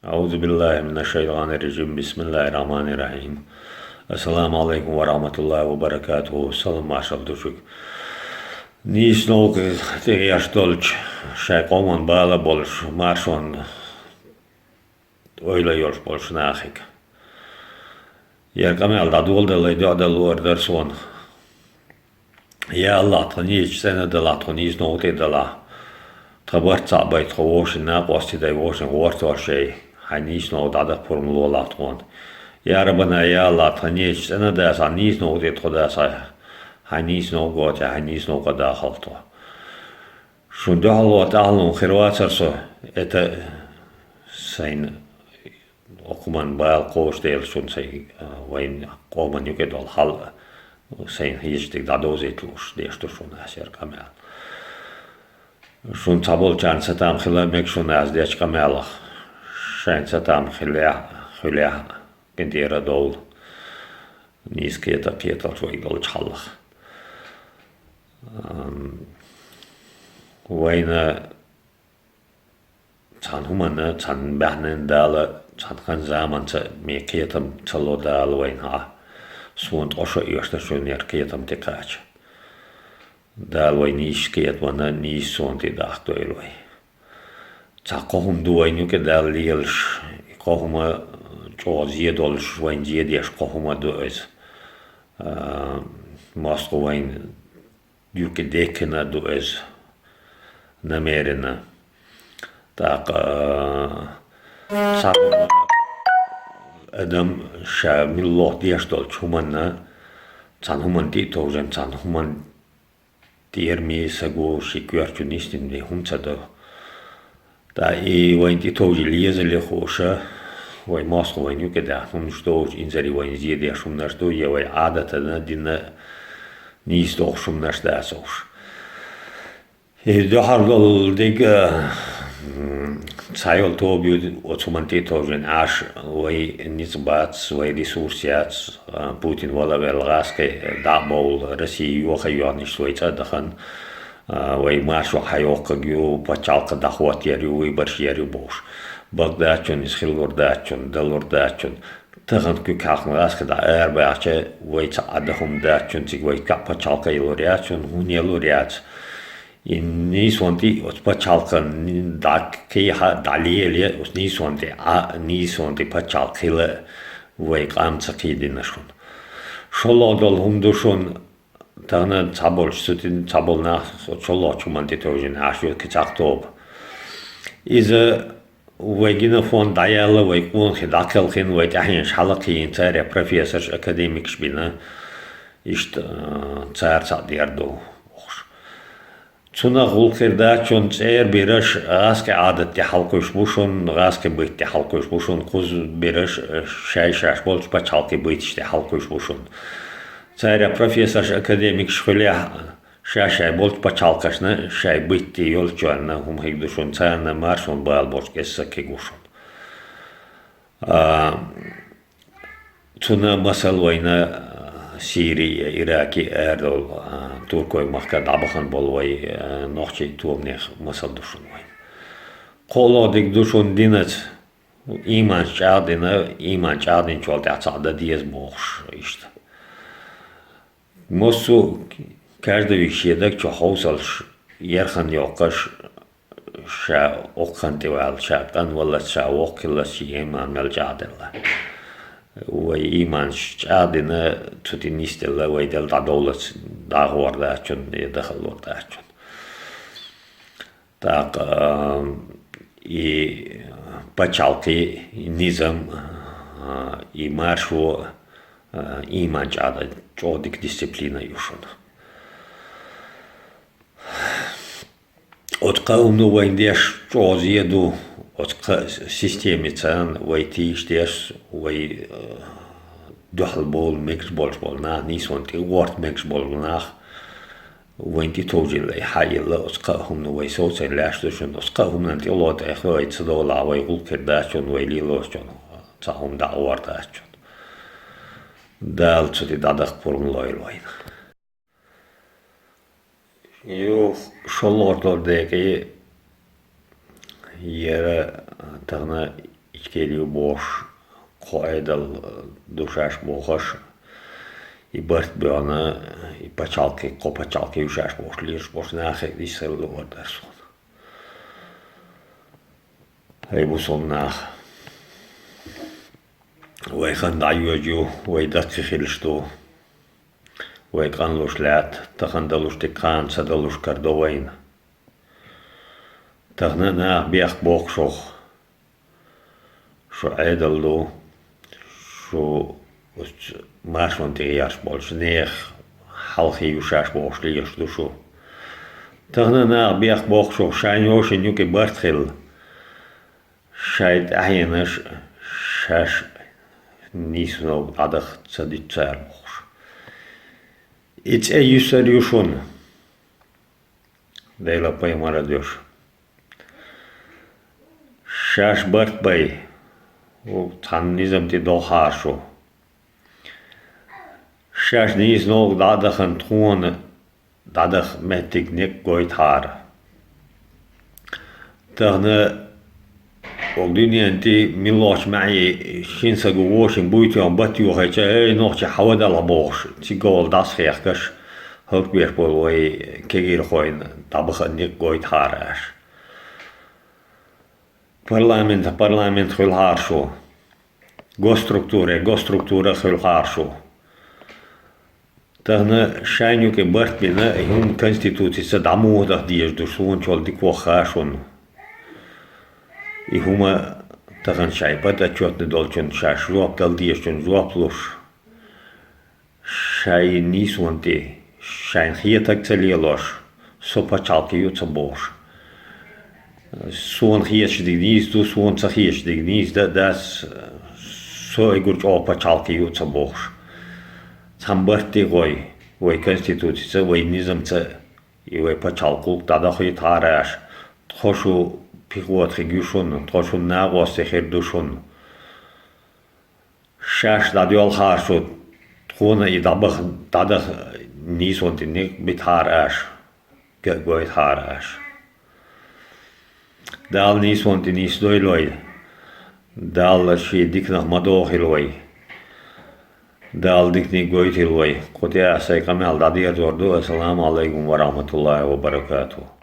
أعوذ بالله من الشيطان الرجيم بسم الله الرحمن الرحيم Assalamu alaikum wa rahmatullahi wa barakatuhu. Salam maşal düşük. Nis nog tegen jas dolç. Şey koman bağla bolş. Marşon öyle yol bolş nahik. Yer kamel da dolda lay da lorder son. Ya Allah taniç sene de la taniç nog te de la. Tabart sabay twoş na posti da woşen worto şey. Hanis nog da formula la ton. Ya Rabbana ya Allah taniç sene de sa nis nog te toda sa. Hanis nog go te hanis nog da halto. Şunda halwa ta'alun khirwatsarso eta sein okuman baal koosdeel sun sei vain koman jukedol hal sein hiistik da dozitlus desto sun asier kamel. Sun tabol chan satam khila mek sun as dech kamel. Sein satam khila kendera dol nisketa pietal so igol challa. Vaina chan humana chan bahnen dala chan kan zaman ta me ketam talo dala vain ha sunt osho eerste sunner ketam te kach dal vain is ket wana ni sunt dag toiloi cha kohum duain yu ke dal liels kohuma chozie dol vain je des kohuma dois masko vain yu ke dekena dois намеренно так сам адам ша милло диастол чуманна цанхуман титожен цанхуман тирми саго шиквертунистин не хунцадо да и вайн титожи лезеле хоша вай маско вайн юкеда хун што инзери вайн зиде шумна што е вай адата на дина ни сто шумна шта сош de hargol dig sayol tobi otomanti tojen ash way nisbats way resursiats Putin wala vel gaske da bol России yo khayani shwayta dakhan way masho hayok gyu pachalka da khwatier yu barshier yu bosh bagdachon ishilgordachon dalordachon tagan ku kakhn gaske da erbache way ta adhum dachon sig way kapachalka iloriachon huneloriach in niswanti os pachalkan dak ke ha dalielie os niswanti pachalkile way qamtsakidin shon sholodol humdushon tana tabol sutin tabolna cholochumanti tojin ashu kachaktob is a wegina fon dayala way kun khidakel khin way tahin shalaki intare professor academic shbina ist tsar sadirdo Цуна гулхерда чон цер береш гаске адат те халкош бушон гаске бит те халкош бушон куз береш шаш болч пачалки бит те халкош бушон царя профессор академик шхоля шашай болч пачалкашна шай бит те йолчуанна хум хигдушон цана маршон бал болч кесаке гушон цуна масал война Сирия, Ираки, Эрдол, Туркой, Махка, Дабахан, Болвай, Нохчи, Туомнех, Масал Душун. Колодик Душун Динец, Иман Чардин, Чолтяцада, Диез Бохш, ишта. Мосу, каждый щедок, что хаусалш, Ерхан Йокаш, Ша Окхантивал, Шатан, Валла, Ша Окила, Сиеман, Мелчадерла. Way iman chadina tutinistella way del dadolat da hordachun e dakhalordachun tak и пачалки низам и маршу иман чада чодик дисциплина юшун от qaumnu waindеш чозiedu от системе цан войти штеш вой дохлбол миксбол на нисонти ворд миксбол на войти тожил хайла от qaumnu вой соцен ляштушун от qaumnu ти лот эхойт сдола вой улкердачун вой лилошчун цахум да вардачун дал цути дадах формулойлойн ю шолордордеги Yere tağına içkeli boş koydal duşaş boğaş ibart bana ipacalke kopacalke yuşaş boş lirs boş nahe disel orada son. Hey bu son nah. Wij gaan daar jo, wij dat gegeven sto. Wij gaan los laat, dan gaan de los de kraan, ze de los kardoen. Dan na bieg boog zo edel do, zo maar van de jaarsbol, zo neer half jaarsbol slechts do zo. Dan na bieg boog zo, zijn joos en juke bartgil, zijt eigenlijk zes niet zo aardig te die zelfs. Iets is serieus on. De la pay maar dus. Zes bart bij. O tan nizam te dochar zo. Zes niet nog dadig en troon dadig met techniek gooit haar. Dan ook die die miloos mij sinds ik was in buiten aan bad joh het je nog je houden de laboos die goal dat scherkers ook weer voor wij kijk hier gewoon dat begint niet gooit haar is parlement wil haar zo gostructuur wil haar zo dan zijn je ke bart binnen hun constitutie ze dat moet dat die is dus zo'n chol die kwam gaan zo'n ihuma tagan shaipa da chot ne dolchon shashruap dal dieshon zuaplos shai niswante shain khietak tsalielos sopa chalki yutsabos suon khiech dignis du suon tsachiech dignis das so egur opa chalki yutsabos sambarti goi constituție voi nizam tsa iwe pa chalkul tada khit harash khoshu Piguat gegushon, troshon nagos te herdushon. Shash dat je al haar zo, gewoon je dat niet zo te nik met haar as, gooit haar as. Dal niet zo te niet doiloi, dal als je dik nog madoog hiloi, dal dik niet gooit hiloi. Kote as ik amel dat je door doe. Assalamu alaikum wa rahmatullahi wa barakatuh.